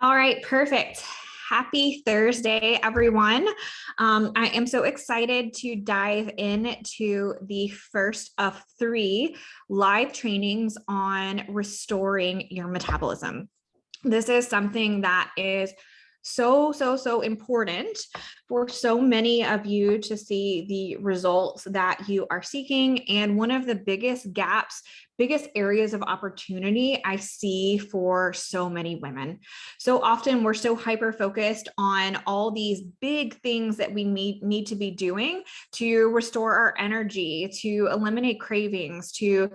All right, perfect. Happy Thursday, everyone. I am so excited to dive into the first of three live trainings on restoring your metabolism. This is something that is so important for so many of you to see the results that you are seeking. And one of the biggest gaps, biggest areas of opportunity I see for so many women. So often we're so hyper focused on all these big things that we need to be doing to restore our energy, to eliminate cravings, to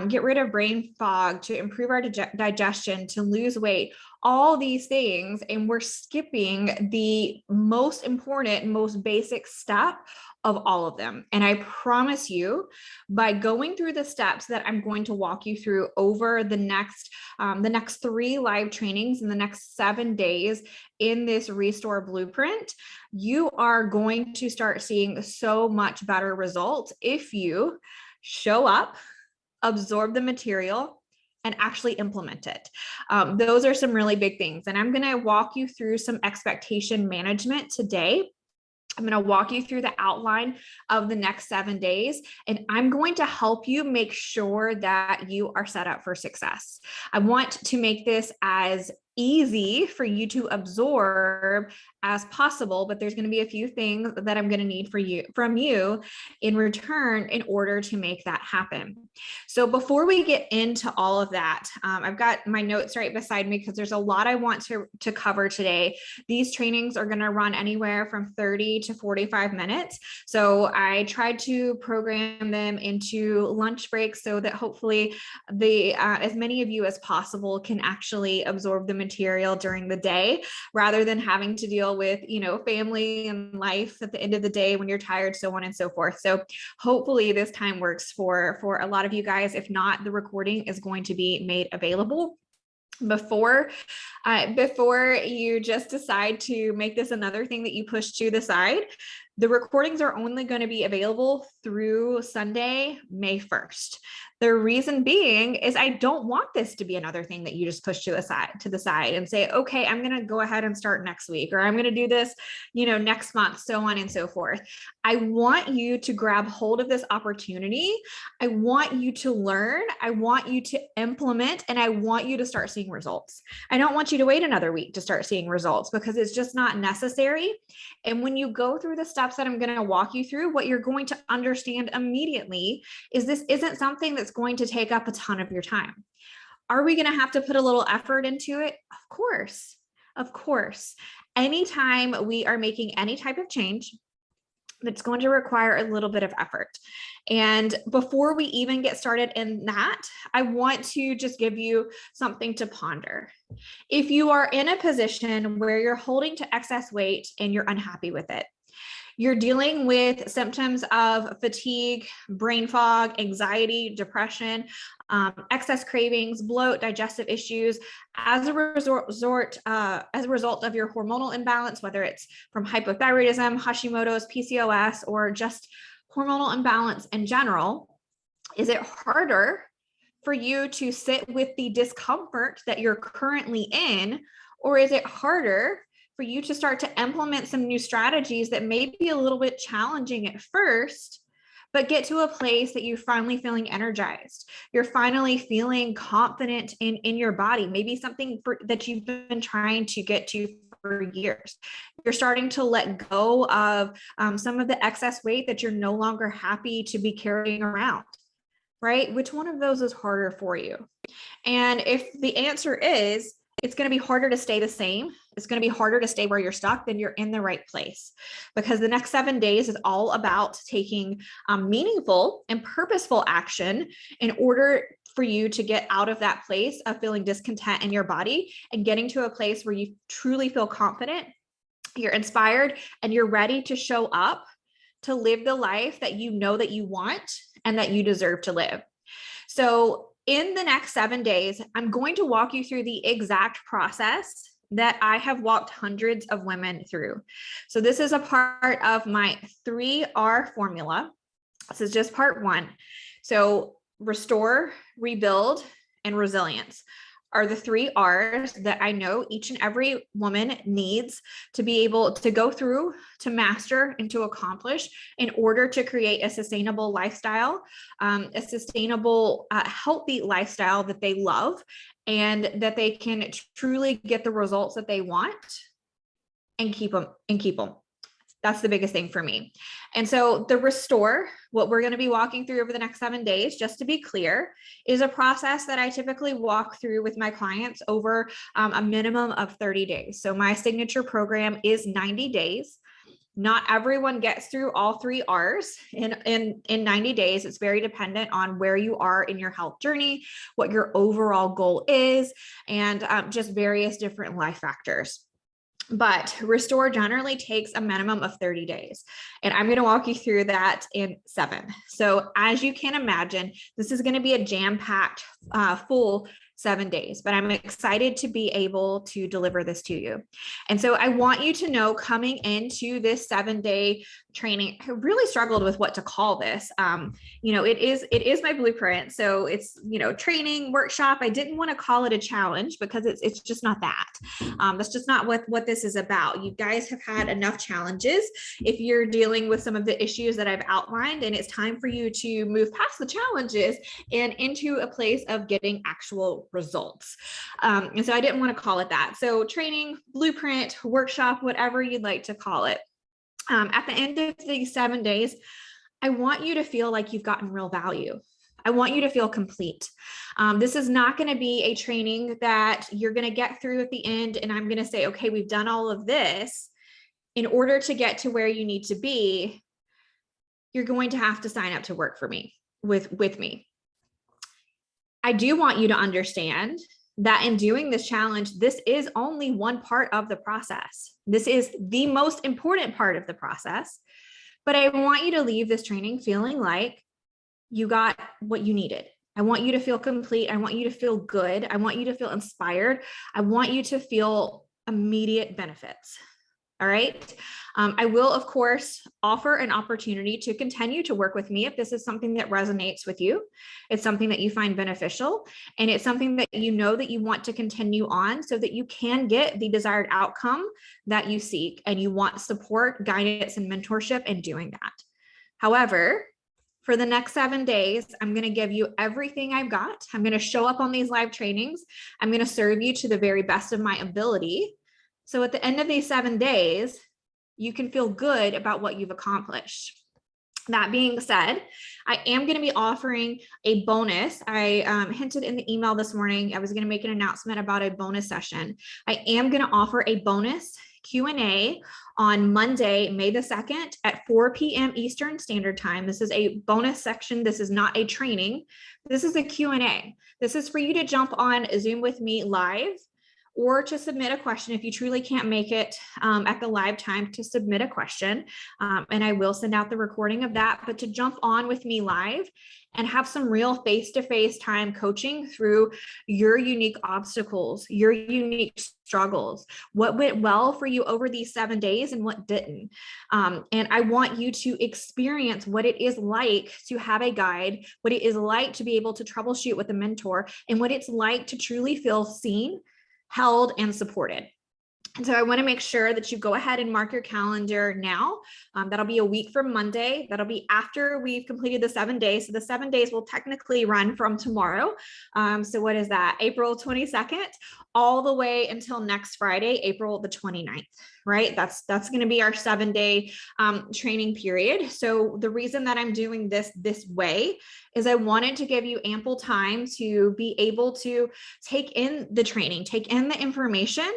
get rid of brain fog, to improve our digestion, to lose weight, all these things. And we're skipping the most important, most basic step of all of them. And I promise you, by going through the steps that I'm going to walk you through over the next three live trainings in the next 7 days in this Restore Blueprint, you are going to start seeing so much better results if you show up, absorb the material, and actually implement it. Those are some really big things. And I'm going to walk you through some expectation management today. I'm going to walk you through the outline of the next 7 days, and I'm going to help you make sure that you are set up for success. I want to make this as easy for you to absorb as possible, but there's going to be a few things that I'm going to need from you in return in order to make that happen. So before we get into all of that, I've got my notes right beside me because there's a lot I want to cover today. These trainings are going to run anywhere from 30 to 45 minutes. So I tried to program them into lunch breaks so that hopefully as many of you as possible can actually absorb the material during the day rather than having to deal with, family and life at the end of the day when you're tired, so on and so forth. So hopefully this time works for a lot of you guys. If not, the recording is going to be made available. Before you just decide to make this another thing that you push to the side, the recordings are only going to be available through Sunday, May 1st. The reason being is I don't want this to be another thing that you just push to the side and say, okay, I'm going to go ahead and start next week, or I'm going to do this, next month, so on and so forth. I want you to grab hold of this opportunity. I want you to learn. I want you to implement, and I want you to start seeing results. I don't want you to wait another week to start seeing results because it's just not necessary. And when you go through the steps that I'm going to walk you through, what you're going to understand immediately is this isn't something that's going to take up a ton of your time. Are we going to have to put a little effort into it? Of course. Of course. Anytime we are making any type of change, that's going to require a little bit of effort. And before we even get started in that, I want to just give you something to ponder. If you are in a position where you're holding to excess weight and you're unhappy with it, you're dealing with symptoms of fatigue, brain fog, anxiety, depression, excess cravings, bloat, digestive issues as a result of your hormonal imbalance, whether it's from hypothyroidism, Hashimoto's, PCOS, or just hormonal imbalance in general. Is it harder for you to sit with the discomfort that you're currently in, or is it harder for you to start to implement some new strategies that may be a little bit challenging at first, but get to a place that you're finally feeling energized? You're finally feeling confident in your body, maybe something that you've been trying to get to for years. You're starting to let go of some of the excess weight that you're no longer happy to be carrying around, right? Which one of those is harder for you? And if the answer is, it's going to be harder to stay the same, it's going to be harder to stay where you're stuck, then you're in the right place. Because the next 7 days is all about taking meaningful and purposeful action in order for you to get out of that place of feeling discontent in your body and getting to a place where you truly feel confident, you're inspired, and you're ready to show up to live the life that you know that you want and that you deserve to live. So in the next 7 days, I'm going to walk you through the exact process that I have walked hundreds of women through. So this is a part of my 3R formula. This is just part 1. So restore, rebuild, and resilience. are the 3 R's that I know each and every woman needs to be able to go through, to master, and to accomplish in order to create a sustainable lifestyle, a sustainable, healthy lifestyle that they love and that they can truly get the results that they want and keep them. That's the biggest thing for me. And so the restore, what we're going to be walking through over the next 7 days, just to be clear, is a process that I typically walk through with my clients over a minimum of 30 days. So my signature program is 90 days. Not everyone gets through all 3 R's in 90 days. It's very dependent on where you are in your health journey, what your overall goal is, and just various different life factors. But restore generally takes a minimum of 30 days. And I'm going to walk you through that in 7. So as you can imagine, this is going to be a jam-packed, full 7 days, but I'm excited to be able to deliver this to you. And so I want you to know, coming into this 7-day training, I really struggled with what to call this. It is my blueprint. So it's, training workshop. I didn't want to call it a challenge because it's just not that. That's just not what this is about. You guys have had enough challenges if you're dealing with some of the issues that I've outlined, and it's time for you to move past the challenges and into a place of getting actual results. And so I didn't want to call it that. So training, blueprint, workshop, whatever you'd like to call it. At the end of these 7 days, I want you to feel like you've gotten real value. I want you to feel complete. This is not going to be a training that you're going to get through at the end and I'm going to say, okay, we've done all of this. In order to get to where you need to be, you're going to have to sign up to work for me, with me. I do want you to understand that in doing this challenge, this is only one part of the process. This is the most important part of the process, but I want you to leave this training feeling like you got what you needed. I want you to feel complete. I want you to feel good. I want you to feel inspired. I want you to feel immediate benefits. All right. I will, of course, offer an opportunity to continue to work with me if this is something that resonates with you. It's something that you find beneficial, and it's something that you know that you want to continue on so that you can get the desired outcome that you seek, and you want support, guidance, and mentorship in doing that. However, for the next 7 days, I'm going to give you everything I've got. I'm going to show up on these live trainings. I'm going to serve you to the very best of my ability. So at the end of these 7 days, you can feel good about what you've accomplished. That being said, I am going to be offering a bonus. I hinted in the email this morning, I was going to make an announcement about a bonus session. I am going to offer a bonus Q&A on Monday, May the 2nd at 4 p.m. Eastern Standard Time. This is a bonus section. This is not a training. This is a Q&A. This is for you to jump on Zoom with me live, or to submit a question if you truly can't make it at the live time, to submit a question. And I will send out the recording of that, but to jump on with me live and have some real face-to-face time coaching through your unique obstacles, your unique struggles, what went well for you over these 7 days and what didn't. And I want you to experience what it is like to have a guide, what it is like to be able to troubleshoot with a mentor, and what it's like to truly feel seen, held, and supported. And so I want to make sure that you go ahead and mark your calendar now. That'll be a week from Monday. That'll be after we've completed the 7 days. So the 7 days will technically run from tomorrow. So what is that? April 22nd, all the way until next Friday, April the 29th, right? That's going to be our 7-day training period. So the reason that I'm doing this way is I wanted to give you ample time to be able to take in the training, take in the information,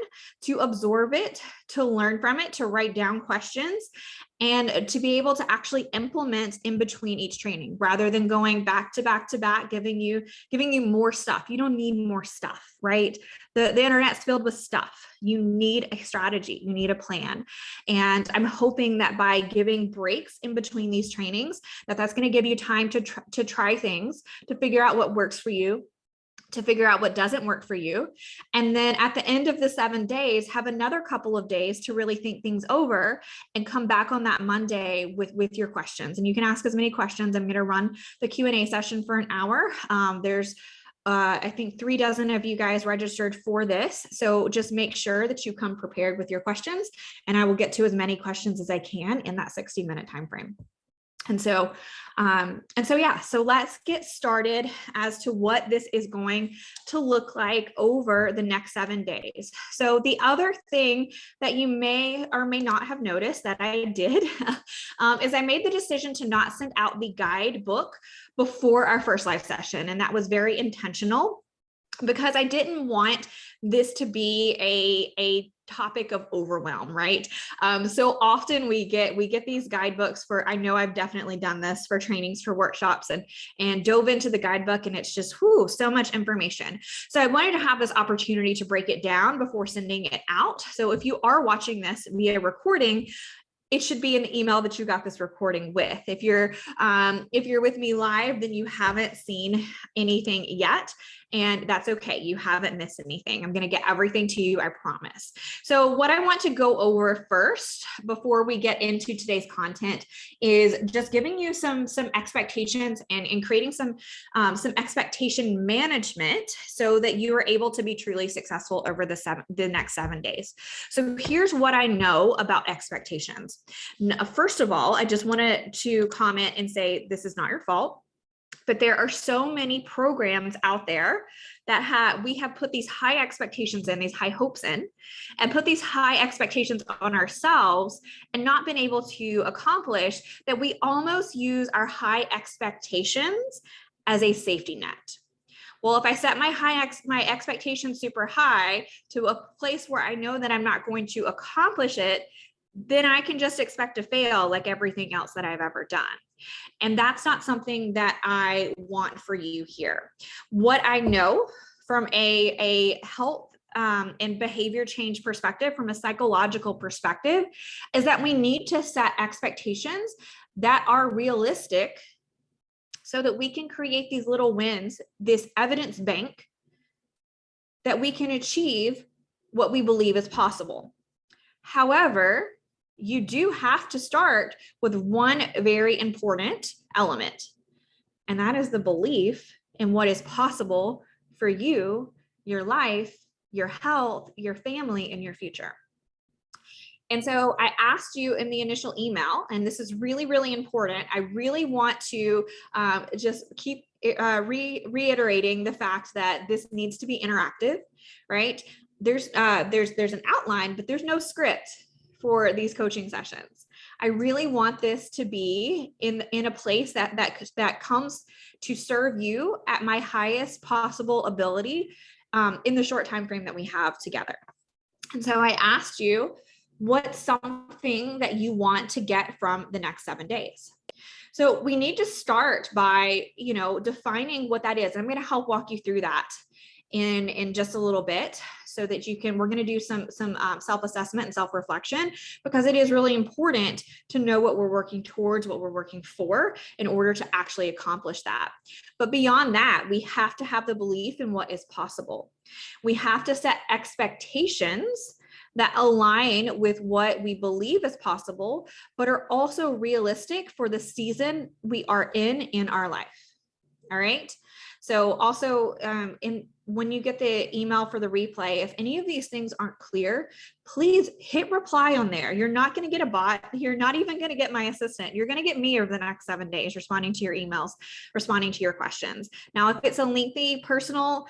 to absorb it, to learn from it, to write down questions, and to be able to actually implement in between each training rather than going back to back to back, giving you more stuff. You don't need more stuff, right? The internet's filled with stuff. You need a strategy, you need a plan. And I'm hoping that by giving breaks in between these trainings, that's going to give you time to try things, to figure out what works for you, to figure out what doesn't work for you. And then at the end of the 7 days, have another couple of days to really think things over and come back on that Monday with your questions. And you can ask as many questions. I'm going to run the Q&A session for an hour. There's I think 3 dozen of you guys registered for this. So just make sure that you come prepared with your questions, and I will get to as many questions as I can in that 60-minute time frame. And so yeah, so let's get started as to what this is going to look like over the next 7 days. So the other thing that you may or may not have noticed that I did is I made the decision to not send out the guidebook before our first live session. And that was very intentional, because I didn't want this to be a topic of overwhelm, right? So often we get these guidebooks for, I know I've definitely done this for trainings, for workshops, and dove into the guidebook, and it's just, so much information. So I wanted to have this opportunity to break it down before sending it out. So if you are watching this via recording, it should be an email that you got this recording with. If you're with me live, then you haven't seen anything yet, and that's okay. You haven't missed anything. I'm going to get everything to you, I promise. So what I want to go over first before we get into today's content is just giving you some expectations and creating some expectation management so that you are able to be truly successful over the next 7 days. So here's what I know about expectations. First of all, I just wanted to comment and say this is not your fault, but there are so many programs out there that we have put these high expectations in, these high hopes in, and put these high expectations on ourselves and not been able to accomplish, that we almost use our high expectations as a safety net. Well, if I set my expectations super high to a place where I know that I'm not going to accomplish it, then I can just expect to fail like everything else that I've ever done. And that's not something that I want for you here. What I know from a health and behavior change perspective, from a psychological perspective, is that we need to set expectations that are realistic so that we can create these little wins, this evidence bank, that we can achieve what we believe is possible. However, you do have to start with one very important element, and that is the belief in what is possible for you, your life, your health, your family, and your future. And so I asked you in the initial email, and this is really, really important. I really want to just keep reiterating the fact that this needs to be interactive, right? There's an outline, but there's no script for these coaching sessions. I really want this to be in a place that comes to serve you at my highest possible ability in the short time frame that we have together. And so I asked you, what's something that you want to get from the next 7 days? So we need to start by, defining what that is. I'm going to help walk you through that in just a little bit, so that we're going to do some self-assessment and self-reflection, because it is really important to know what we're working towards, what we're working for, in order to actually accomplish that. But beyond that, we have to have the belief in what is possible. We have to set expectations that align with what we believe is possible, but are also realistic for the season we are in our life. All right. So also when you get the email for the replay, if any of these things aren't clear, please hit reply on there. You're not going to get a bot. You're not even going to get my assistant. You're going to get me over the next 7 days responding to your emails, responding to your questions. Now, if it's a lengthy personal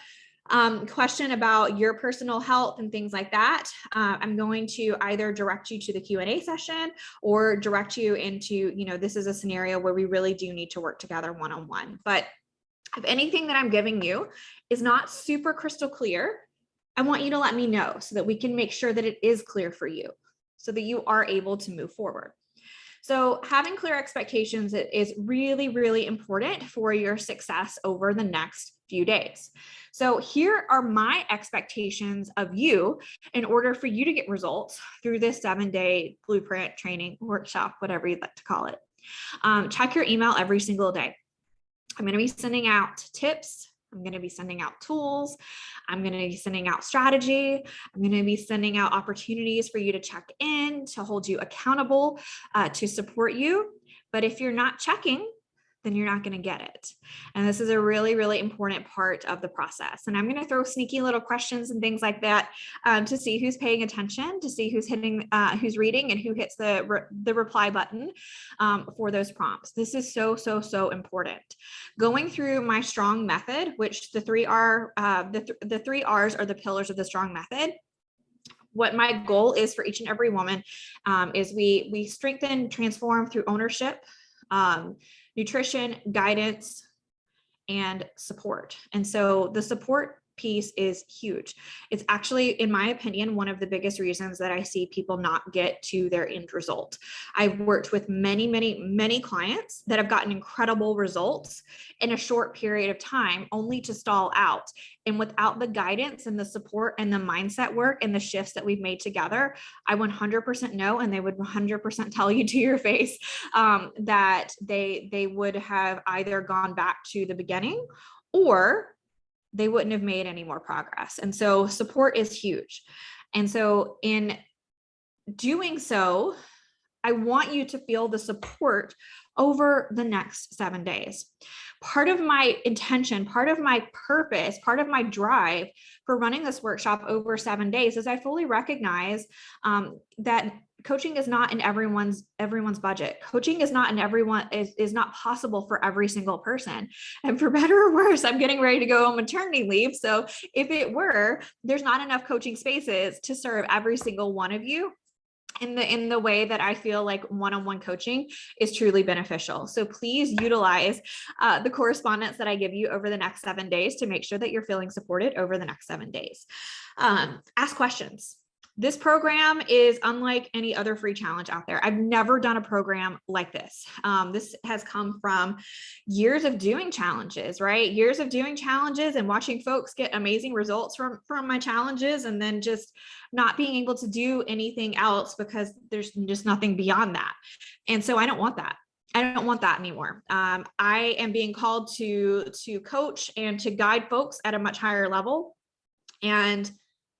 question about your personal health and things like that, I'm going to either direct you to the Q&A session or direct you into, this is a scenario where we really do need to work together one-on-one. But if anything that I'm giving you is not super crystal clear, I want you to let me know so that we can make sure that it is clear for you, so that you are able to move forward. So having clear expectations is really, really important for your success over the next few days. So here are my expectations of you in order for you to get results through this 7-day blueprint training workshop, whatever you'd like to call it. Check your email every single day. I'm going to be sending out tips. I'm going to be sending out tools. I'm going to be sending out strategy. I'm going to be sending out opportunities for you to check in, to hold you accountable, to support you. But if you're not checking, then you're not going to get it. And this is a really, really important part of the process. And I'm going to throw sneaky little questions and things like that to see who's paying attention, to see who's hitting, who's reading, and who hits the reply button for those prompts. This is so, so, so important. Going through my strong method, which the three R's are the pillars of the strong method. What my goal is for each and every woman is we strengthen, transform through ownership, nutrition, guidance, and support. And so the support piece is huge. It's actually, in my opinion, one of the biggest reasons that I see people not get to their end result. I've worked with many, many, many clients that have gotten incredible results in a short period of time, only to stall out. And without the guidance and the support and the mindset work and the shifts that we've made together, I 100% know, and they would 100% tell you to your face, that they would have either gone back to the beginning or they wouldn't have made any more progress. And so support is huge. And so in doing so, I want you to feel the support over the next 7 days. Part of my intention, part of my purpose, part of my drive for running this workshop over 7 days is I fully recognize that coaching is not in everyone's budget. Coaching is not is not possible for every single person. And for better or worse, I'm getting ready to go on maternity leave. So if it were, there's not enough coaching spaces to serve every single one of you in the way that I feel like one-on-one coaching is truly beneficial. So please utilize the correspondence that I give you over the next 7 days to make sure that you're feeling supported over the next 7 days. Ask questions. This program is unlike any other free challenge out there. I've never done a program like this. This has come from years of doing challenges, right? Years of doing challenges and watching folks get amazing results from my challenges, and then just not being able to do anything else because there's just nothing beyond that. And so I don't want that. I don't want that anymore. I am being called to coach and to guide folks at a much higher level. And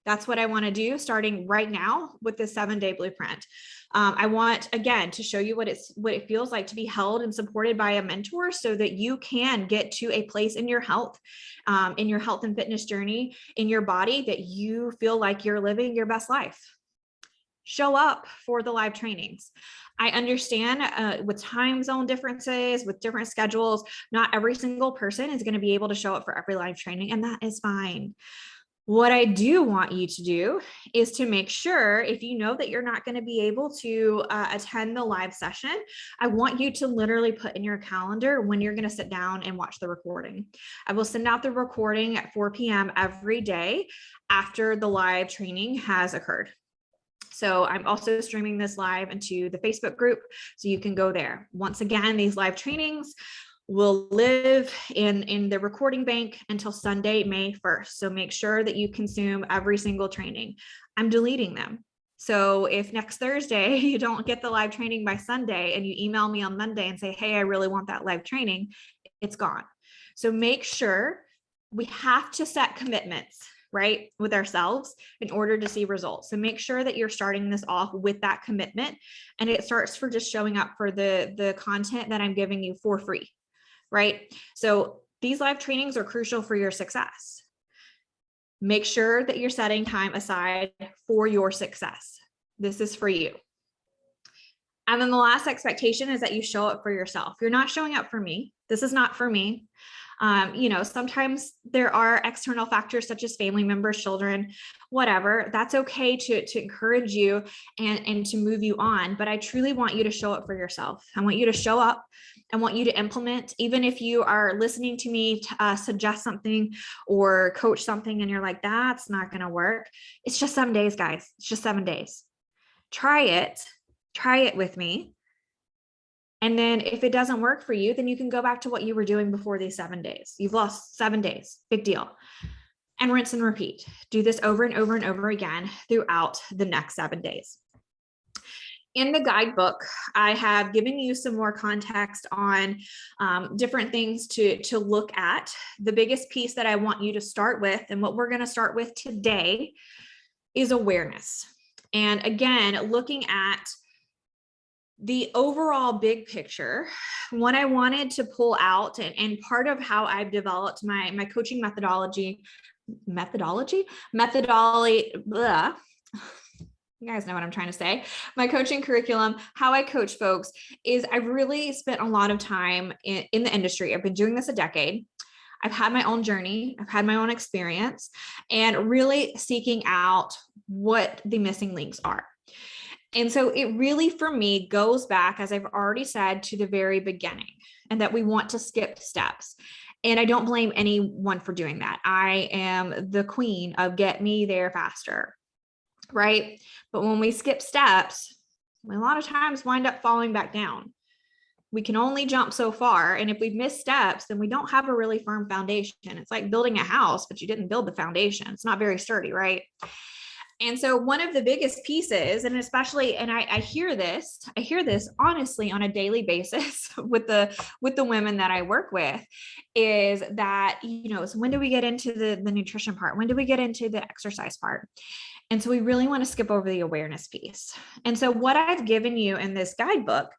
that's what I want to do starting right now with this 7-day blueprint. I want, again, to show you what it feels like to be held and supported by a mentor so that you can get to a place in your health and fitness journey, in your body, that you feel like you're living your best life. Show up for the live trainings. I understand with time zone differences, with different schedules, not every single person is going to be able to show up for every live training, and that is fine. What I do want you to do is to make sure, if you know that you're not going to be able to attend the live session, I want you to literally put in your calendar when you're going to sit down and watch the recording. I will send out the recording at 4 p.m. every day after the live training has occurred. So I'm also streaming this live into the Facebook group, so you can go there. Once again, these live trainings will live in the recording bank until Sunday, May 1st. So make sure that you consume every single training. I'm deleting them. So if next Thursday you don't get the live training by Sunday and you email me on Monday and say, hey, I really want that live training, it's gone. So make sure, we have to set commitments, right, with ourselves in order to see results. So make sure that you're starting this off with that commitment, and it starts for just showing up for the content that I'm giving you for free. Right? So these live trainings are crucial for your success. Make sure that you're setting time aside for your success. This is for you. And then the last expectation is that you show up for yourself. You're not showing up for me. This is not for me. Sometimes there are external factors such as family members, children, whatever. That's okay to encourage you and to move you on. But I truly want you to show up for yourself. I want you to show up. I want you to implement, even if you are listening to me suggest something or coach something and you're like, that's not going to work. It's just 7 days, guys. It's just 7 days. Try it with me. And then if it doesn't work for you, then you can go back to what you were doing before these 7 days. You've lost 7 days, big deal. And rinse and repeat. Do this over and over and over again throughout the next 7 days. In the guidebook, I have given you some more context on different things to look at. The biggest piece that I want you to start with, and what we're going to start with today, is awareness. And again, looking at the overall big picture, what I wanted to pull out, and part of how I've developed my coaching methodology, blah. You guys know what I'm trying to say. My coaching curriculum, how I coach folks, is I've really spent a lot of time in the industry. I've been doing this a decade. I've had my own journey. I've had my own experience, and really seeking out what the missing links are. And so it really, for me, goes back, as I've already said, to the very beginning, and that we want to skip steps. And I don't blame anyone for doing that. I am the queen of get me there faster, right? But when we skip steps, we a lot of times wind up falling back down. We can only jump so far. And if we've missed steps, then we don't have a really firm foundation. It's like building a house, but you didn't build the foundation. It's not very sturdy, right? And so one of the biggest pieces, and especially, and I hear this honestly on a daily basis with the women that I work with, is that, so when do we get into the nutrition part? When do we get into the exercise part? And so we really want to skip over the awareness piece. And so what I've given you in this guidebook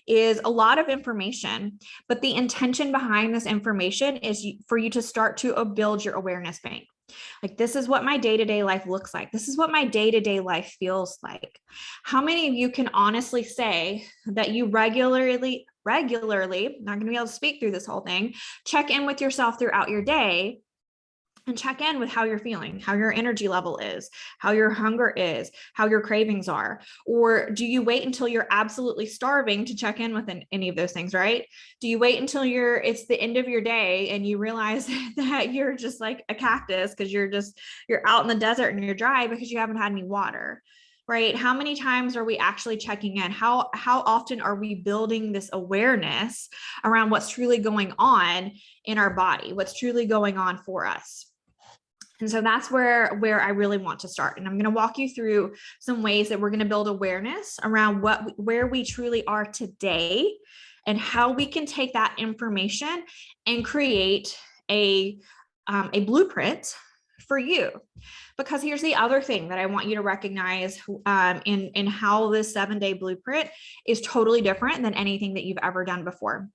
is a lot of information, but the intention behind this information is for you to start to build your awareness bank. Like, this is what my day-to-day life looks like. This is what my day-to-day life feels like. How many of you can honestly say that you regularly, not going to be able to speak through this whole thing, check in with yourself throughout your day and check in with how you're feeling, how your energy level is, how your hunger is, how your cravings are? Or do you wait until you're absolutely starving to check in with any of those things, right? Do you wait until it's the end of your day and you realize that you're just like a cactus because you're out in the desert and you're dry because you haven't had any water? Right? How many times are we actually checking in? How often are we building this awareness around what's truly going on in our body, what's truly going on for us? And so that's where I really want to start. And I'm going to walk you through some ways that we're going to build awareness around where we truly are today, and how we can take that information and create a blueprint for you. Because here's the other thing that I want you to recognize in how this 7-day blueprint is totally different than anything that you've ever done before.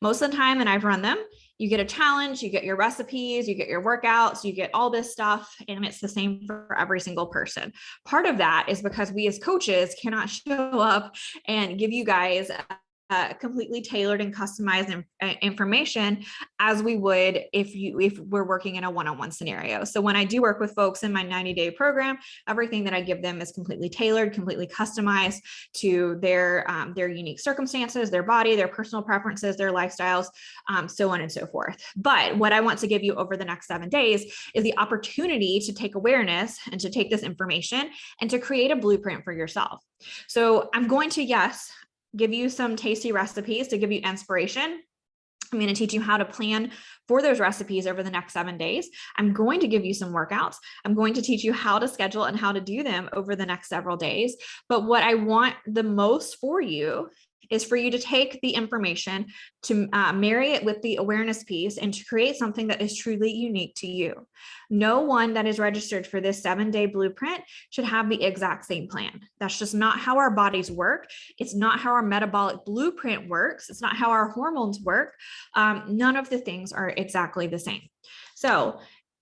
Most of the time, and I've run them, you get a challenge, you get your recipes, you get your workouts, you get all this stuff, and it's the same for every single person. Part of that is because we as coaches cannot show up and give you guys completely tailored and customized information as we would if we're working in a one-on-one scenario. So when I do work with folks in my 90-day program, everything that I give them is completely tailored, completely customized to their unique circumstances, their body, their personal preferences, their lifestyles, so on and so forth. But what I want to give you over the next 7 days is the opportunity to take awareness and to take this information and to create a blueprint for yourself. So I'm going to, give you some tasty recipes to give you inspiration. I'm going to teach you how to plan for those recipes over the next 7 days. I'm going to give you some workouts. I'm going to teach you how to schedule and how to do them over the next several days. But what I want the most for you is for you to take the information, to marry it with the awareness piece, and to create something that is truly unique to you. No one that is registered for this 7-day blueprint should have the exact same plan. That's just not how our bodies work. It's not how our metabolic blueprint works. It's not how our hormones work. None of the things are exactly the same. So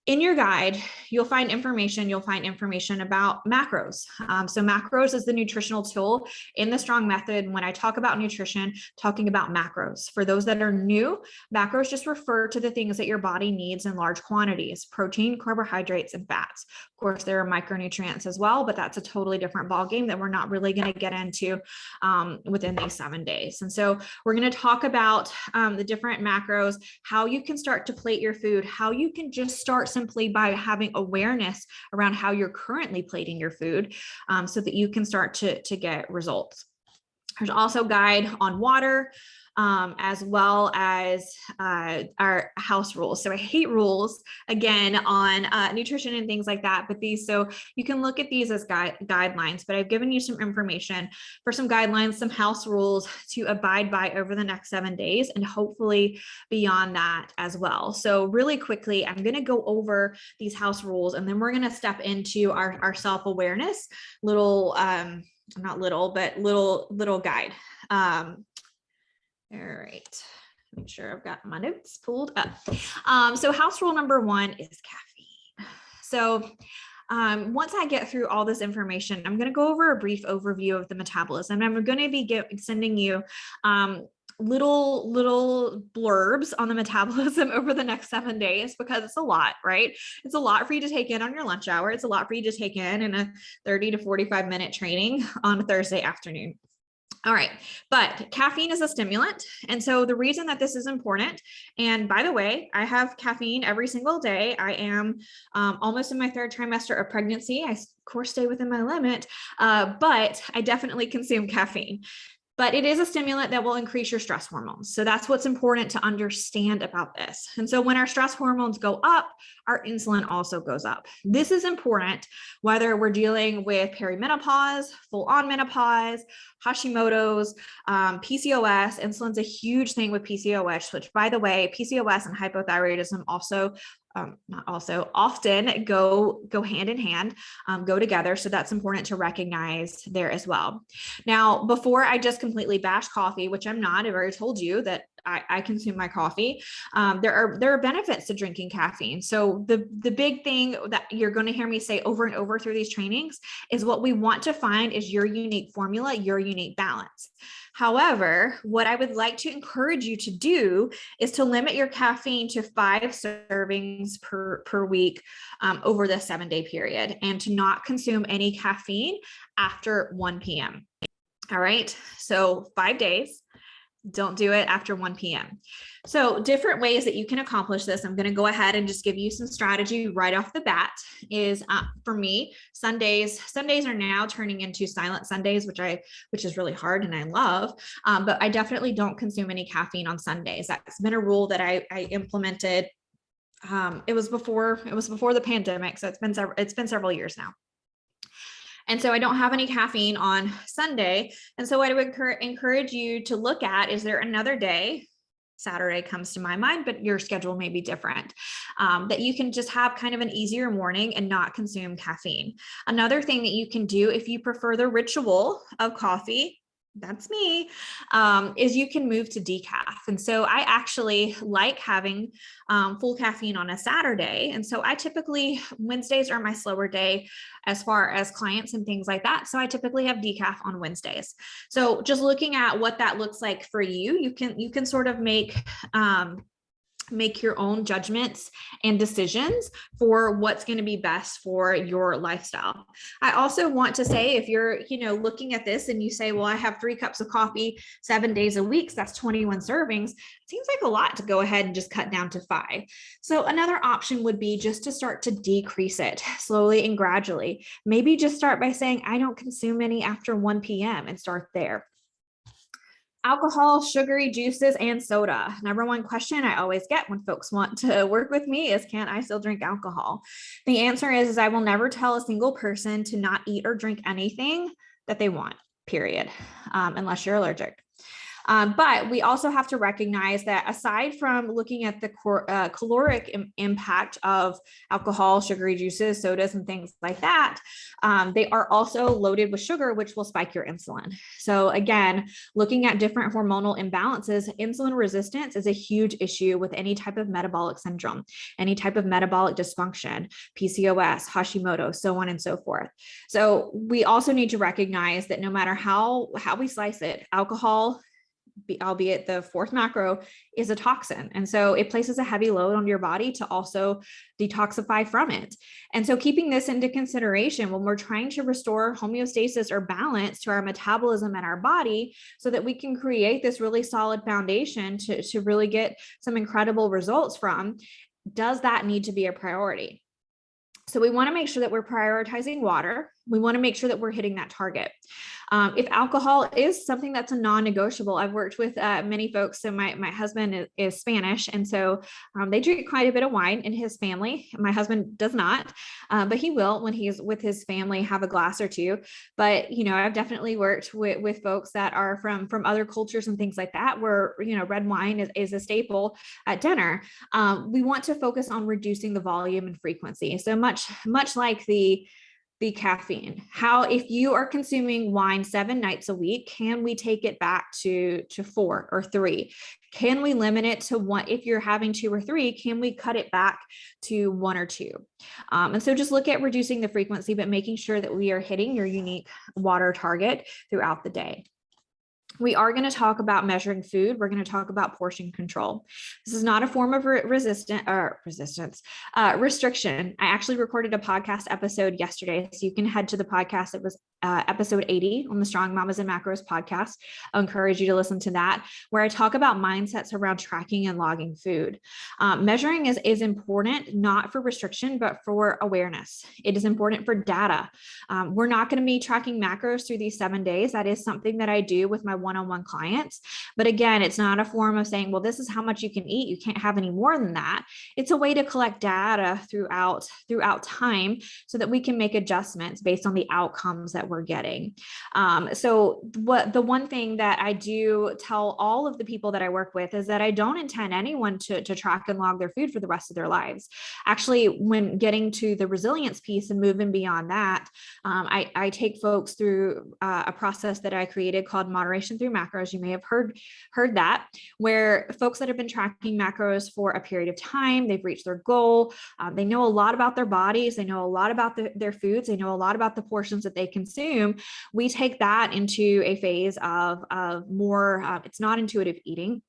in your guide, you'll find information about macros. So macros is the nutritional tool in the Strong Method. When I talk about nutrition, talking about macros. For those that are new, macros just refer to the things that your body needs in large quantities: protein, carbohydrates, and fats. Of course, there are micronutrients as well, but that's a totally different ballgame that we're not really going to get into within these 7 days. And so we're going to talk about the different macros, how you can start to plate your food, how you can just start simply by having awareness around how you're currently plating your food, so that you can start to get results. There's also a guide on water, as well as our house rules. So I hate rules, again, on nutrition and things like that, but so you can look at these as guidelines, but I've given you some information for some guidelines, some house rules to abide by over the next 7 days, and hopefully beyond that as well. So really quickly, I'm going to go over these house rules, and then we're going to step into our self-awareness little not little, but little guide. All right. Make sure I've got my notes pulled up. So house rule number 1 is caffeine. So once I get through all this information, I'm going to go over a brief overview of the metabolism. I'm going to be sending you little blurbs on the metabolism over the next 7 days, because it's a lot, right? It's a lot for you to take in on your lunch hour. It's a lot for you to take in a 30 to 45 minute training on a Thursday afternoon. All right, but caffeine is a stimulant. And so the reason that this is important, and by the way, I have caffeine every single day. I am almost in my 3rd trimester of pregnancy. I, of course, stay within my limit, but I definitely consume caffeine. But it is a stimulant that will increase your stress hormones. So that's what's important to understand about this. And so when our stress hormones go up, our insulin also goes up. This is important whether we're dealing with perimenopause, full-on menopause, Hashimoto's, PCOS. Insulin's a huge thing with PCOS, which, by the way, PCOS and hypothyroidism often go hand in hand, go together. So that's important to recognize there as well. Now, before I just completely bash coffee, which I'm not, I've already told you that I consume my coffee. There are benefits to drinking caffeine. So the big thing that you're going to hear me say over and over through these trainings is what we want to find is your unique formula, your unique balance. However, what I would like to encourage you to do is to limit your caffeine to 5 servings per week over the 7-day period, and to not consume any caffeine after 1 p.m. All right, so 5 days. Don't do it after 1 p.m. So different ways that you can accomplish this. I'm going to go ahead and just give you some strategy right off the bat is for me, Sundays are now turning into silent Sundays, which is really hard and I love, but I definitely don't consume any caffeine on Sundays. That's been a rule that I implemented. It was before the pandemic. So it's been several years now. And so I don't have any caffeine on Sunday. And so what I would encourage you to look at, is there another day, Saturday comes to my mind, but your schedule may be different, that you can just have kind of an easier morning and not consume caffeine. Another thing that you can do, if you prefer the ritual of coffee, that's me, is you can move to decaf. And so I actually like having full caffeine on a Saturday. And so I typically, Wednesdays are my slower day as far as clients and things like that. So I typically have decaf on Wednesdays. So just looking at what that looks like for you, you can sort of make your own judgments and decisions for what's going to be best for your lifestyle. I also want to say, if you're, looking at this and you say, well, I have 3 cups of coffee 7 days a week, so that's 21 servings. It seems like a lot to go ahead and just cut down to 5. So another option would be just to start to decrease it slowly and gradually. Maybe just start by saying, I don't consume any after 1 p.m. and start there. Alcohol, sugary juices, and soda. Number one question I always get when folks want to work with me is, can I still drink alcohol? The answer is I will never tell a single person to not eat or drink anything that they want, period, unless you're allergic. But we also have to recognize that aside from looking at the caloric impact of alcohol, sugary juices, sodas, and things like that, they are also loaded with sugar, which will spike your insulin. So again, looking at different hormonal imbalances, insulin resistance is a huge issue with any type of metabolic syndrome, any type of metabolic dysfunction, PCOS, Hashimoto, so on and so forth. So we also need to recognize that no matter how we slice it, alcohol, albeit the 4th macro, is a toxin. And so it places a heavy load on your body to also detoxify from it. And so keeping this into consideration when we're trying to restore homeostasis or balance to our metabolism and our body, so that we can create this really solid foundation to really get some incredible results from, does that need to be a priority? So we want to make sure that we're prioritizing water. We want to make sure that we're hitting that target. If alcohol is something that's a non-negotiable, I've worked with many folks. So my husband is Spanish, and so they drink quite a bit of wine in his family. My husband does not, but he will, when he's with his family, have a glass or two. But I've definitely worked with folks that are from other cultures and things like that, where red wine is a staple at dinner. We want to focus on reducing the volume and frequency. So much like the the caffeine. How, if you are consuming wine 7 nights a week, can we take it back to 4 or 3? Can we limit it to 1? If you're having 2 or 3, can we cut it back to 1 or 2? And so just look at reducing the frequency, but making sure that we are hitting your unique water target throughout the day. We are going to talk about measuring food. We're going to talk about portion control. This is not a form of restriction. I actually recorded a podcast episode yesterday, so you can head to the podcast. It was episode 80 on the Strong Mamas and Macros podcast. I encourage you to listen to that, where I talk about mindsets around tracking and logging food. Measuring is important, not for restriction, but for awareness. It is important for data. We're not going to be tracking macros through these 7 days. That is something that I do with my one-on-one clients. But again, it's not a form of saying, well, this is how much you can eat. You can't have any more than that. It's a way to collect data throughout time so that we can make adjustments based on the outcomes that we're getting. So the one thing that I do tell all of the people that I work with is that I don't intend anyone to track and log their food for the rest of their lives. Actually, when getting to the resilience piece and moving beyond that, I take folks through a process that I created called moderation through macros. You may have heard that, where folks that have been tracking macros for a period of time, they've reached their goal. They know a lot about their bodies. They know a lot about their foods. They know a lot about the portions that they consume. We take that into a phase of more, it's not intuitive eating.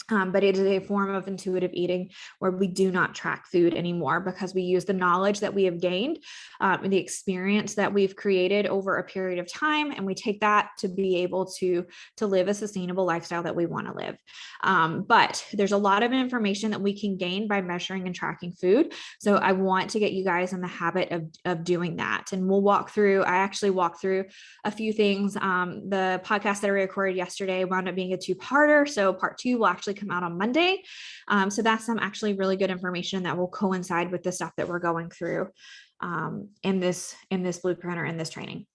But it is a form of intuitive eating where we do not track food anymore, because we use the knowledge that we have gained, the experience that we've created over a period of time, and we take that to be able to live a sustainable lifestyle that we want to live. But there's a lot of information that we can gain by measuring and tracking food. So I want to get you guys in the habit of doing that. And we'll I actually walked through a few things. The podcast that I recorded yesterday wound up being a 2-parter. So part 2 will actually come out on Monday. So that's some actually really good information that will coincide with the stuff that we're going through in this blueprint or in this training.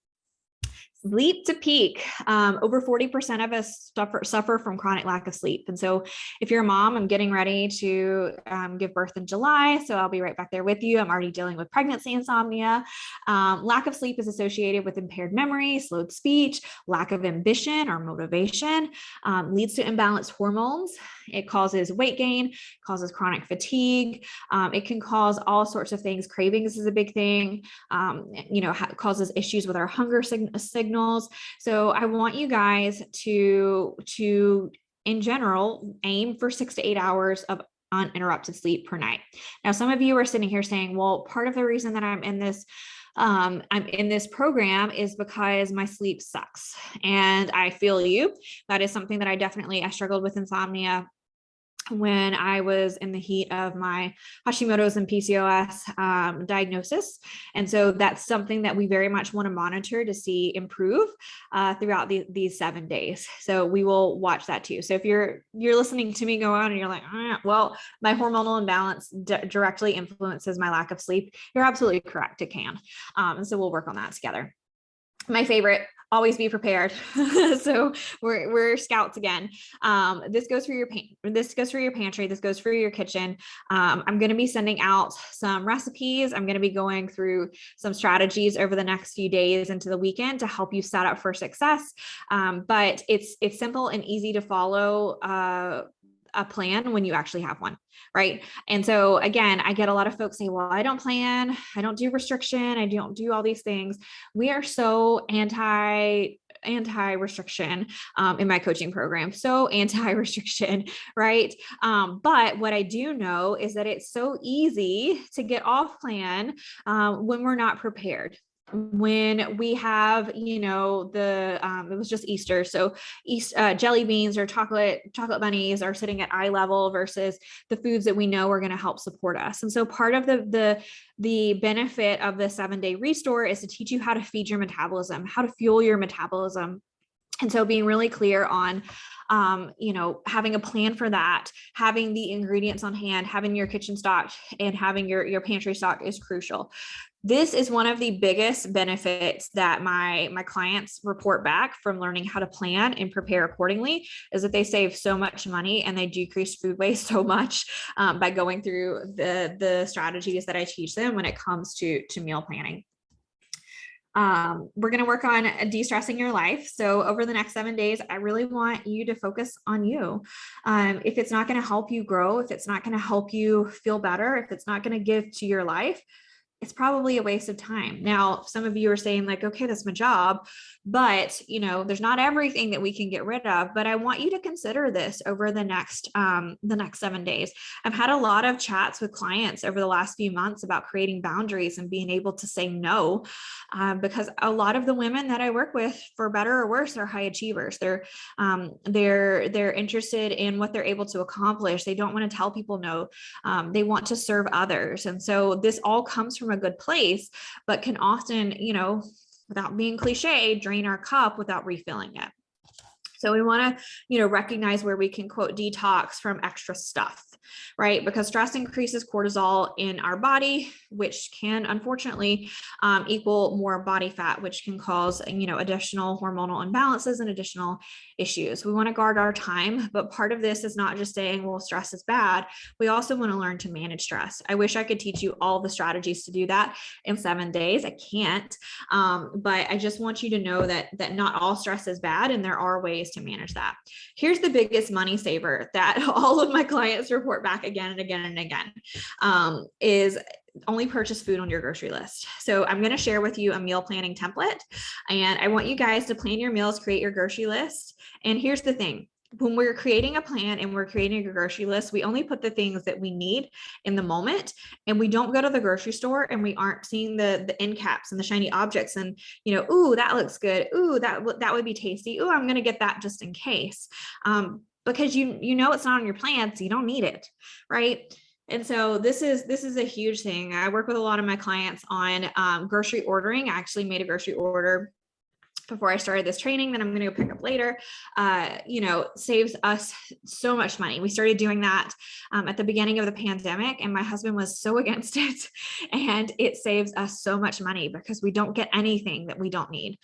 Sleep to peak. Over 40% of us suffer from chronic lack of sleep. And so if you're a mom, I'm getting ready to give birth in July. So I'll be right back there with you. I'm already dealing with pregnancy insomnia. Lack of sleep is associated with impaired memory, slowed speech, lack of ambition or motivation, leads to imbalanced hormones. It causes weight gain, causes chronic fatigue. It can cause all sorts of things. Cravings is a big thing. Causes issues with our hunger signals. So I want you guys to in general aim for 6 to 8 hours of uninterrupted sleep per night. Now, some of you are sitting here saying, well, part of the reason that I'm in this program is because my sleep sucks. And I feel you. That is something that I struggled with insomnia when I was in the heat of my Hashimoto's and PCOS diagnosis. And so that's something that we very much want to monitor to see improve throughout these 7 days. So we will watch that too. So if you're listening to me go on and you're like, well, my hormonal imbalance directly influences my lack of sleep, you're absolutely correct. It can. And so we'll work on that together. My favorite, always be prepared. So we're scouts again. This goes for your pantry. This goes for your kitchen. I'm going to be sending out some recipes. I'm going to be going through some strategies over the next few days into the weekend to help you set up for success. But it's simple and easy to follow a plan when you actually have one, right? And so again, I get a lot of folks say, well, I don't plan, I don't do restriction, I don't do all these things. We are so anti-restriction in my coaching program, so anti-restriction, right? But what I do know is that it's so easy to get off plan when we're not prepared. When we have, it was just Easter. So jelly beans or chocolate bunnies are sitting at eye level versus the foods that we know are going to help support us. And so part of the benefit of the 7-day restore is to teach you how to feed your metabolism, how to fuel your metabolism. And so being really clear on, having a plan for that, having the ingredients on hand, having your kitchen stocked, and having your pantry stocked is crucial. This is one of the biggest benefits that my clients report back from learning how to plan and prepare accordingly, is that they save so much money and they decrease food waste so much by going through the strategies that I teach them when it comes to meal planning. We're going to work on de-stressing your life. So over the next 7 days, I really want you to focus on you. If it's not going to help you grow, if it's not going to help you feel better, if it's not going to give to your life, it's probably a waste of time. Now, some of you are saying like, okay, that's my job, but there's not everything that we can get rid of, but I want you to consider this over the next 7 days. I've had a lot of chats with clients over the last few months about creating boundaries and being able to say no, because a lot of the women that I work with, for better or worse, are high achievers. They're interested in what they're able to accomplish. They don't want to tell people no. They want to serve others. And so this all comes from a good place, but can often, without being cliche, drain our cup without refilling it. So we want to, recognize where we can quote detox from extra stuff, right? Because stress increases cortisol in our body, which can unfortunately equal more body fat, which can cause, additional hormonal imbalances and additional issues. We want to guard our time, but part of this is not just saying, well, stress is bad. We also want to learn to manage stress. I wish I could teach you all the strategies to do that in 7 days. I can't, but I just want you to know that not all stress is bad, and there are ways to manage that. Here's the biggest money saver that all of my clients report back again and again and again, is only purchase food on your grocery list. So I'm going to share with you a meal planning template, and I want you guys to plan your meals, create your grocery list. And here's the thing. When we're creating a plan and we're creating a grocery list, we only put the things that we need in the moment, and we don't go to the grocery store and we aren't seeing the end caps and the shiny objects and, ooh, that looks good. Ooh, that would be tasty. Ooh, I'm going to get that just in case. Because it's not on your plan, so you don't need it, right? And so this is a huge thing. I work with a lot of my clients on grocery ordering. I actually made a grocery order before I started this training that I'm going to go pick up later, saves us so much money. We started doing that at the beginning of the pandemic, and my husband was so against it. And it saves us so much money because we don't get anything that we don't need.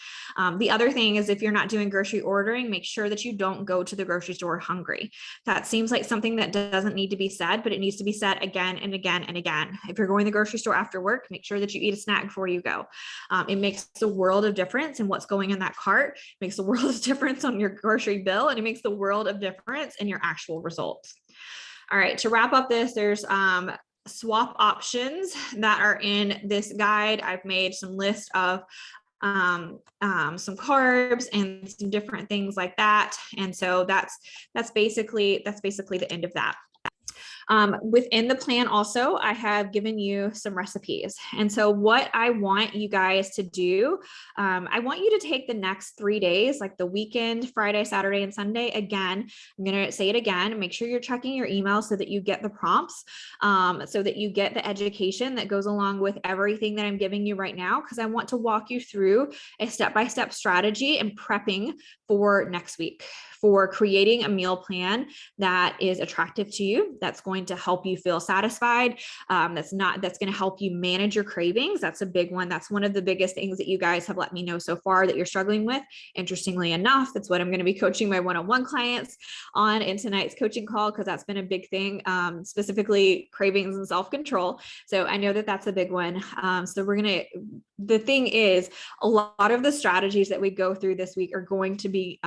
The other thing is, if you're not doing grocery ordering, make sure that you don't go to the grocery store hungry. That seems like something that doesn't need to be said, but it needs to be said again and again and again. If you're going to the grocery store after work, make sure that you eat a snack before you go. It makes a world of difference in what's going in that cart, makes a world of difference on your grocery bill, and it makes the world of difference in your actual results. All right, to wrap up this, there's swap options that are in this guide. I've made some list of some carbs and some different things like that. And so that's basically the end of that. Within the plan also, I have given you some recipes. And so what I want you guys to do, I want you to take the next 3 days, like the weekend, Friday, Saturday, and Sunday. Again, I'm going to say it again, make sure you're checking your email so that you get the prompts, so that you get the education that goes along with everything that I'm giving you right now, because I want to walk you through a step-by-step strategy and prepping for next week, for creating a meal plan that is attractive to you, that's going to help you feel satisfied, that's going to help you manage your cravings. That's a big one. That's one of the biggest things that you guys have let me know so far that you're struggling with. Interestingly enough, that's what I'm going to be coaching my one-on-one clients on in tonight's coaching call, because that's been a big thing, specifically cravings and self-control. So I know that that's a big one. So the thing is, a lot of the strategies that we go through this week are going to be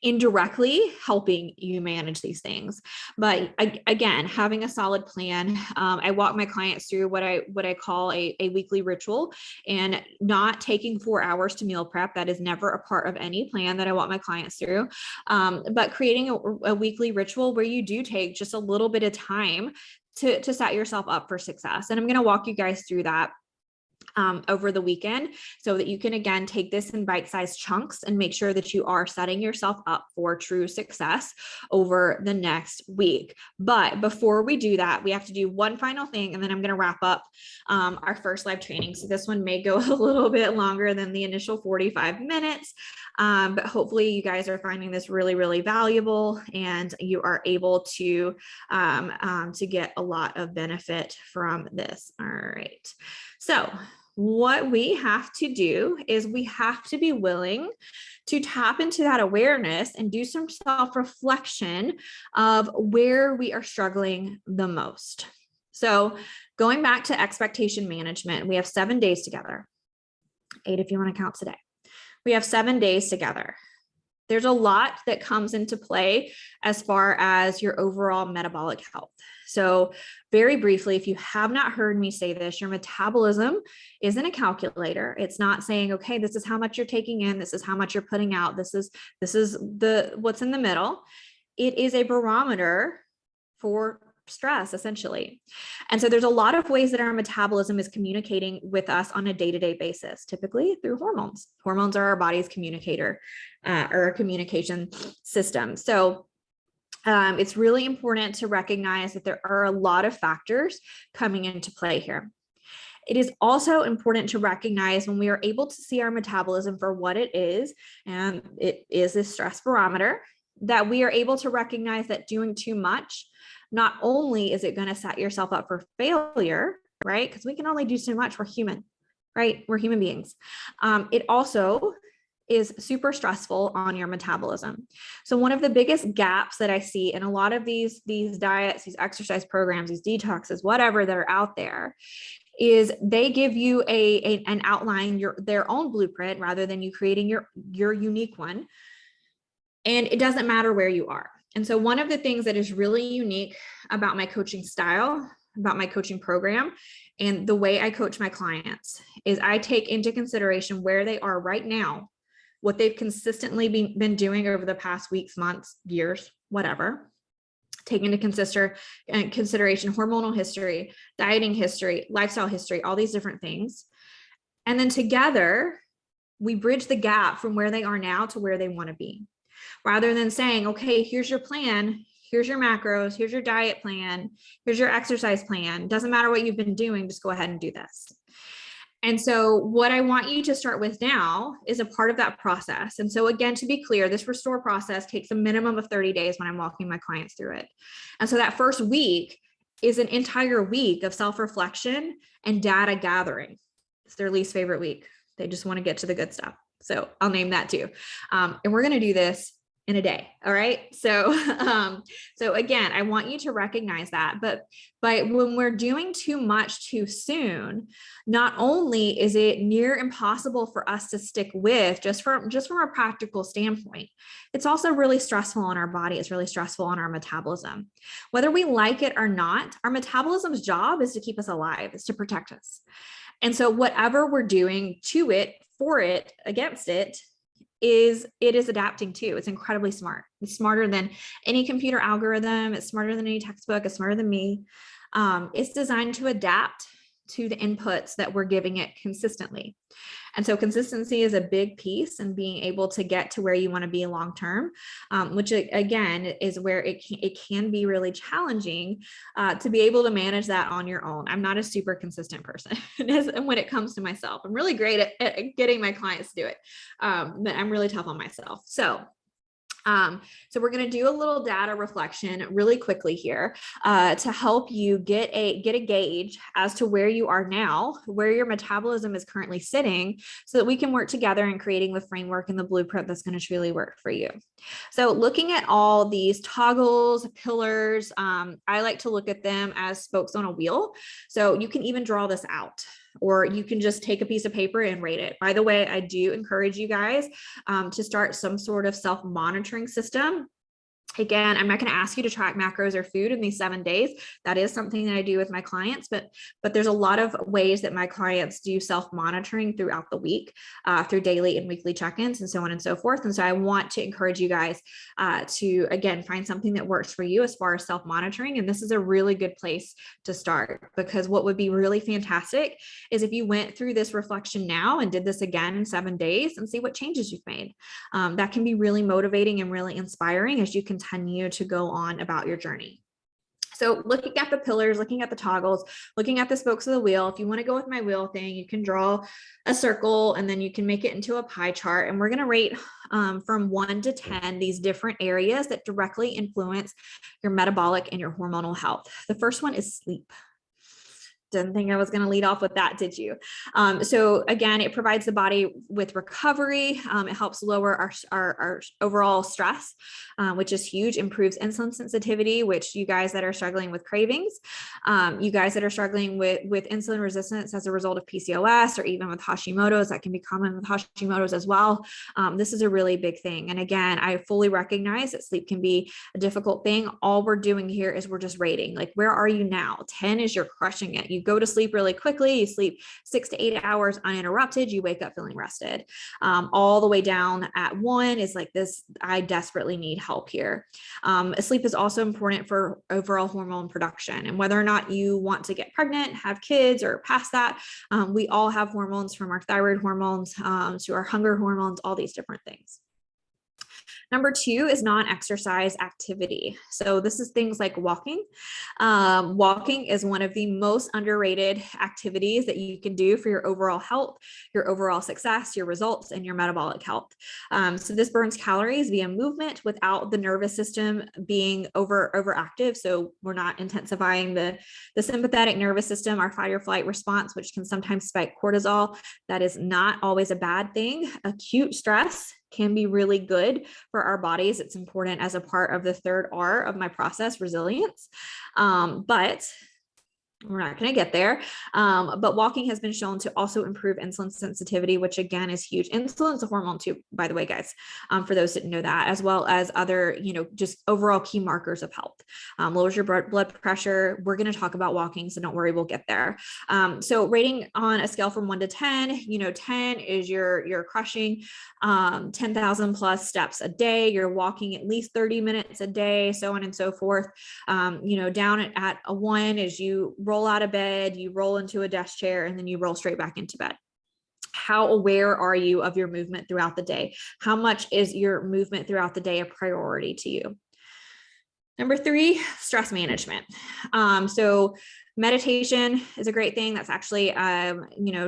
indirectly helping you manage these things. But again, having a solid plan, I walk my clients through what I call a weekly ritual, and not taking 4 hours to meal prep. That is never a part of any plan that I walk my clients through. But creating a weekly ritual where you do take just a little bit of time to set yourself up for success. And I'm going to walk you guys through that over the weekend, so that you can, again, take this in bite-sized chunks and make sure that you are setting yourself up for true success over the next week. But before we do that, we have to do one final thing, and then I'm going to wrap up our first live training. So this one may go a little bit longer than the initial 45 minutes, but hopefully you guys are finding this really, really valuable, and you are able to get a lot of benefit from this. All right. So what we have to do is we have to be willing to tap into that awareness and do some self-reflection of where we are struggling the most. So going back to expectation management, we have 7 days together. 8 if you want to count today. We have 7 days together. There's a lot that comes into play as far as your overall metabolic health. So very briefly, if you have not heard me say this, your metabolism isn't a calculator. It's not saying, okay, this is how much you're taking in, this is how much you're putting out, this is what's in the middle. It is a barometer for stress, essentially. And so there's a lot of ways that our metabolism is communicating with us on a day-to-day basis, typically through hormones. Hormones are our body's communicator or a communication system. So it's really important to recognize that there are a lot of factors coming into play here. It is also important to recognize when we are able to see our metabolism for what it is, and it is a stress barometer, that we are able to recognize that doing too much, not only is it going to set yourself up for failure, right? Because we can only do so much. We're human, right? We're human beings. It also is super stressful on your metabolism. So one of the biggest gaps that I see in a lot of these diets, these exercise programs, these detoxes, whatever that are out there, is they give you an outline, their own blueprint, rather than you creating your unique one. And it doesn't matter where you are. And so one of the things that is really unique about my coaching style, about my coaching program, and the way I coach my clients is I take into consideration where they are right now, what they've consistently been doing over the past weeks, months, years, whatever. Take into consideration hormonal history, dieting history, lifestyle history, all these different things. And then together, we bridge the gap from where they are now to where they want to be. Rather than saying, okay, here's your plan, here's your macros, here's your diet plan, here's your exercise plan. Doesn't matter what you've been doing, just go ahead and do this. And so what I want you to start with now is a part of that process. And so again, to be clear, this restore process takes a minimum of 30 days when I'm walking my clients through it. And so that first week is an entire week of self-reflection and data gathering. It's their least favorite week. They just want to get to the good stuff. So I'll name that too. And we're going to do this in a day. All right. So, so again, I want you to recognize that, but when we're doing too much too soon, not only is it near impossible for us to stick with just from a practical standpoint, it's also really stressful on our body. It's really stressful on our metabolism. Whether we like it or not, our metabolism's job is to keep us alive, is to protect us. And so whatever we're doing to it, for it, against it is adapting to. It's incredibly smart. It's smarter than any computer algorithm. It's smarter than any textbook. It's smarter than me. It's designed to adapt to the inputs that we're giving it consistently. And so consistency is a big piece in being able to get to where you want to be long-term, which again is where it can be really challenging to be able to manage that on your own. I'm not a super consistent person when it comes to myself. I'm really great at getting my clients to do it, but I'm really tough on myself. So we're going to do a little data reflection really quickly here to help you get a gauge as to where you are now, where your metabolism is currently sitting, so that we can work together in creating the framework and the blueprint that's going to truly work for you. So looking at all these toggles, pillars, I like to look at them as spokes on a wheel. So you can even draw this out, or you can just take a piece of paper and rate it. By the way, I do encourage you guys to start some sort of self-monitoring system. Again, I'm not going to ask you to track macros or food in these 7 days. That is something that I do with my clients, but there's a lot of ways that my clients do self-monitoring throughout the week through daily and weekly check-ins and so on and so forth. And so I want to encourage you guys to, again, find something that works for you as far as self-monitoring. And this is a really good place to start, because what would be really fantastic is if you went through this reflection now and did this again in 7 days and see what changes you've made. That can be really motivating and really inspiring as you continue to go on about your journey. So looking at the pillars, looking at the toggles, looking at the spokes of the wheel, if you want to go with my wheel thing, you can draw a circle and then you can make it into a pie chart. And we're going to rate from 1 to 10 these different areas that directly influence your metabolic and your hormonal health. The first one is sleep. Didn't think I was going to lead off with that, did you? So again, it provides the body with recovery. It helps lower our overall stress, which is huge, improves insulin sensitivity, which you guys that are struggling with cravings, you guys that are struggling with insulin resistance as a result of PCOS or even with Hashimoto's, that can be common with Hashimoto's as well. This is a really big thing. And again, I fully recognize that sleep can be a difficult thing. All we're doing here is we're just rating, like, where are you now? 10 is you're crushing it. You go to sleep really quickly, you sleep 6 to 8 hours uninterrupted, you wake up feeling rested. All the way down at 1 is like this, I desperately need help here. Sleep is also important for overall hormone production, and whether or not you want to get pregnant, have kids, or past that, we all have hormones, from our thyroid hormones to our hunger hormones, all these different things. Number 2 is non-exercise activity. So this is things like walking. Walking is one of the most underrated activities that you can do for your overall health, your overall success, your results, and your metabolic health. So this burns calories via movement without the nervous system being overactive. So we're not intensifying the sympathetic nervous system, our fight or flight response, which can sometimes spike cortisol. That is not always a bad thing. Acute stress can be really good for our bodies. It's important as a part of the third R of my process, resilience. But we're not going to get there. But walking has been shown to also improve insulin sensitivity, which again is huge. Insulin is a hormone too, by the way, guys, for those that didn't know that, as well as other, just overall key markers of health. Lowers your blood pressure. We're going to talk about walking, so don't worry, we'll get there. So rating on a scale from 1 to 10, 10 is you're crushing 10,000 plus steps a day. You're walking at least 30 minutes a day, so on and so forth. Down at a 1 is you roll out of bed, you roll into a desk chair, and then you roll straight back into bed. How aware are you of your movement throughout the day? How much is your movement throughout the day a priority to you? Number 3, stress management. So meditation is a great thing. That's actually,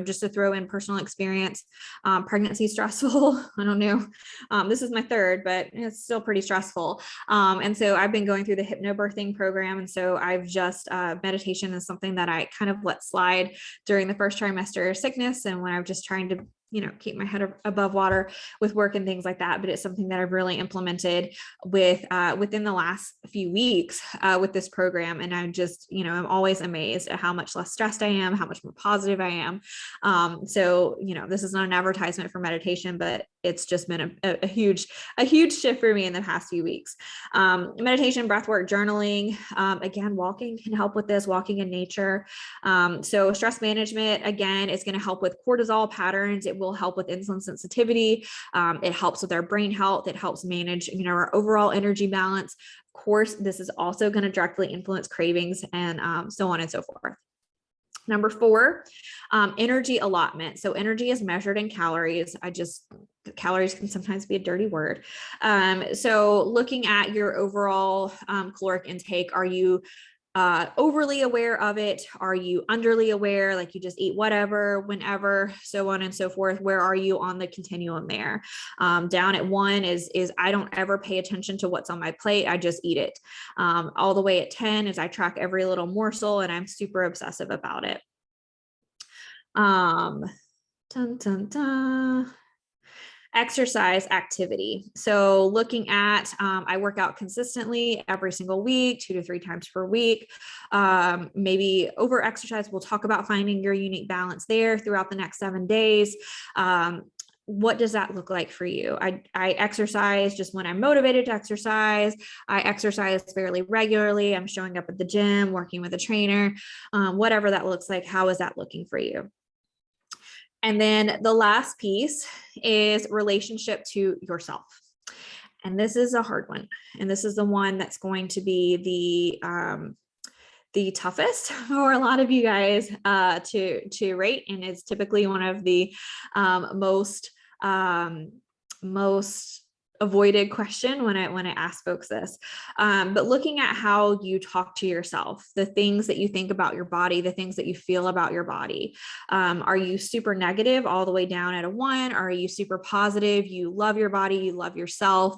just to throw in personal experience. Pregnancy is stressful. I don't know. This is my 3rd, but it's still pretty stressful. And so I've been going through the hypnobirthing program. And so I've just, meditation is something that I kind of let slide during the first trimester of sickness. And when I'm just trying to keep my head above water with work and things like that. But it's something that I've really implemented within the last few weeks with this program. And I'm just, I'm always amazed at how much less stressed I am, how much more positive I am. So, this is not an advertisement for meditation, but it's just been a huge shift for me in the past few weeks. Meditation, breathwork, journaling, again, walking can help with this, walking in nature. So stress management, again, is going to help with cortisol patterns. It will help with insulin sensitivity. It helps with our brain health. It helps manage, our overall energy balance. Of course, this is also going to directly influence cravings and so on and so forth. Number 4, energy allotment. So energy is measured in calories. Calories can sometimes be a dirty word. So looking at your overall caloric intake, are you overly aware of it? Are you underly aware? Like you just eat whatever, whenever, so on and so forth. Where are you on the continuum there? Down at 1 is I don't ever pay attention to what's on my plate. I just eat it. All the way at 10 is I track every little morsel and I'm super obsessive about it. Dun, dun, dun. Exercise activity. So looking at, I work out consistently every single week, 2 to 3 times per week. Maybe over exercise, we'll talk about finding your unique balance there throughout the next 7 days. What does that look like for you? I exercise just when I'm motivated to exercise. I exercise fairly regularly. I'm showing up at the gym, working with a trainer, whatever that looks like. How is that looking for you? And then the last piece is relationship to yourself. And this is a hard one. And this is the one that's going to be the toughest for a lot of you guys to rate. And it's typically one of the most avoided question when I ask folks this. But looking at how you talk to yourself, the things that you think about your body, the things that you feel about your body. Are you super negative all the way down at a 1? Are you super positive? You love your body, you love yourself,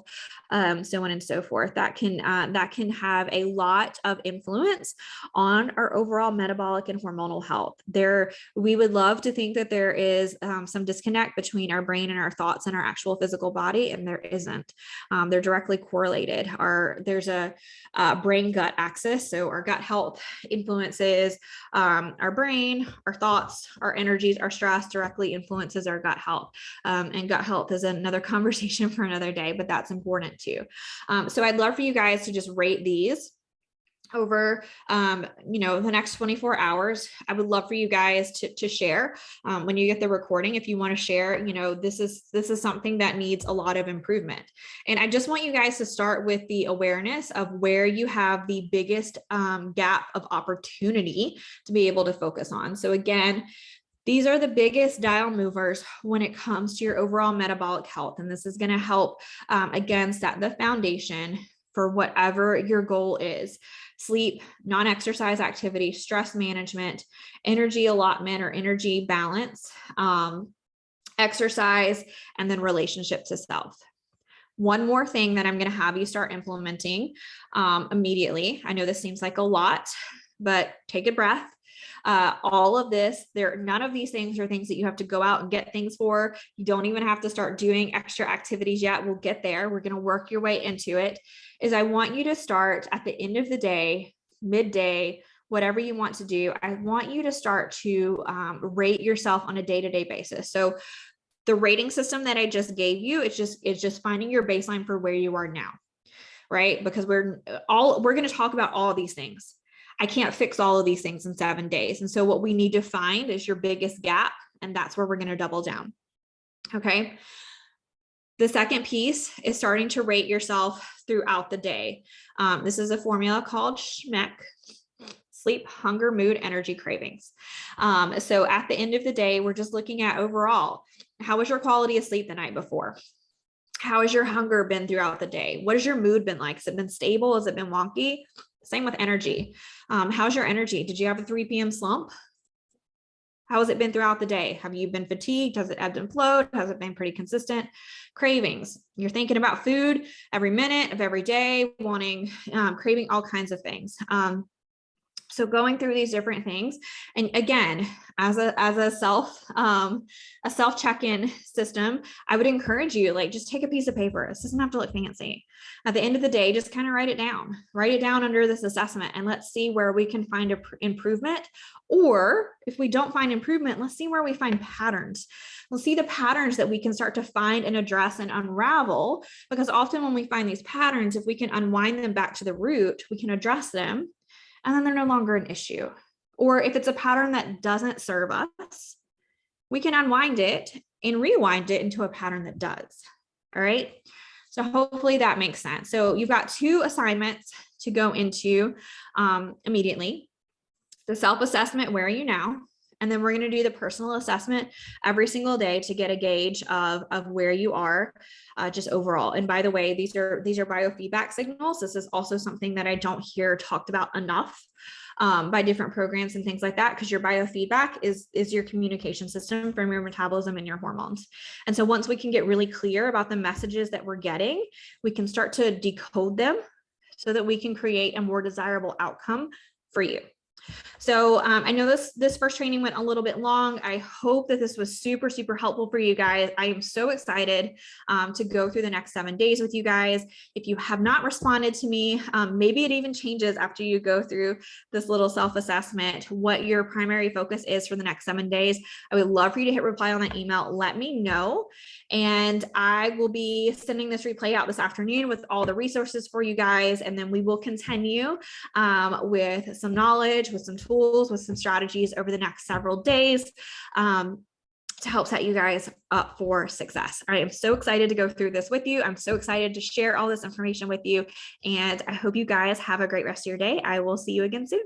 so on and so forth. That can have a lot of influence on our overall metabolic and hormonal health. We would love to think that there is some disconnect between our brain and our thoughts and our actual physical body, and there isn't. They're directly correlated. There's a brain gut axis. So our gut health influences our brain, our thoughts, our energies, our stress directly influences our gut health. And gut health is another conversation for another day, but that's important too. So I'd love for you guys to just rate these over the next 24 hours. I would love for you guys to share when you get the recording, if you want to share, this is something that needs a lot of improvement. And I just want you guys to start with the awareness of where you have the biggest gap of opportunity to be able to focus on. So again, these are the biggest dial movers when it comes to your overall metabolic health. And this is going to help, again, set the foundation for whatever your goal is: sleep, non-exercise activity, stress management, energy allotment or energy balance, exercise, and then relationship to self. One more thing that I'm going to have you start implementing immediately. I know this seems like a lot, but take a breath. All of this, none of these things are things that you have to go out and get things for. You don't even have to start doing extra activities yet. We'll get there. We're going to work your way into it. Is I want you to start at the end of the day, midday, whatever you want to do. I want you to start to rate yourself on a day-to-day basis. So the rating system that I just gave you, it's just finding your baseline for where you are now, right? Because we're going to talk about all of these things. I can't fix all of these things in 7 days. And so what we need to find is your biggest gap, and that's where we're going to double down. Okay. The second piece is starting to rate yourself throughout the day. This is a formula called SHMEC: sleep, hunger, mood, energy, cravings. So at the end of the day, we're just looking at overall, how was your quality of sleep the night before? How has your hunger been throughout the day? What has your mood been like? Has it been stable? Has it been wonky? Same with energy. How's your energy? Did you have a 3 p.m. slump? How has it been throughout the day? Have you been fatigued? Has it ebbed and flowed? Has it been pretty consistent? Cravings. You're thinking about food every minute of every day, craving all kinds of things. So going through these different things, and again, as a self check-in system, I would encourage you, just take a piece of paper. This doesn't have to look fancy. At the end of the day, just kind of write it down under this assessment, and let's see where we can find improvement. Or if we don't find improvement, let's see where we find patterns. We'll see the patterns that we can start to find and address and unravel, because often when we find these patterns, if we can unwind them back to the root, we can address them, and then they're no longer an issue. Or if it's a pattern that doesn't serve us, we can unwind it and rewind it into a pattern that does. All right. So hopefully that makes sense. So you've got 2 assignments to go into immediately. The self-assessment, where are you now? And then we're going to do the personal assessment every single day to get a gauge of where you are just overall. And by the way, these are biofeedback signals. This is also something that I don't hear talked about enough by different programs and things like that, because your biofeedback is your communication system from your metabolism and your hormones. And so once we can get really clear about the messages that we're getting, we can start to decode them so that we can create a more desirable outcome for you. So I know this first training went a little bit long. I hope that this was super, super helpful for you guys. I am so excited to go through the next 7 days with you guys. If you have not responded to me, maybe it even changes after you go through this little self-assessment, what your primary focus is for the next 7 days. I would love for you to hit reply on that email. Let me know. And I will be sending this replay out this afternoon with all the resources for you guys. And then we will continue with some knowledge, with some tools, with some strategies over the next several days to help set you guys up for success. All right, I'm so excited to go through this with you. I'm so excited to share all this information with you. And I hope you guys have a great rest of your day. I will see you again soon.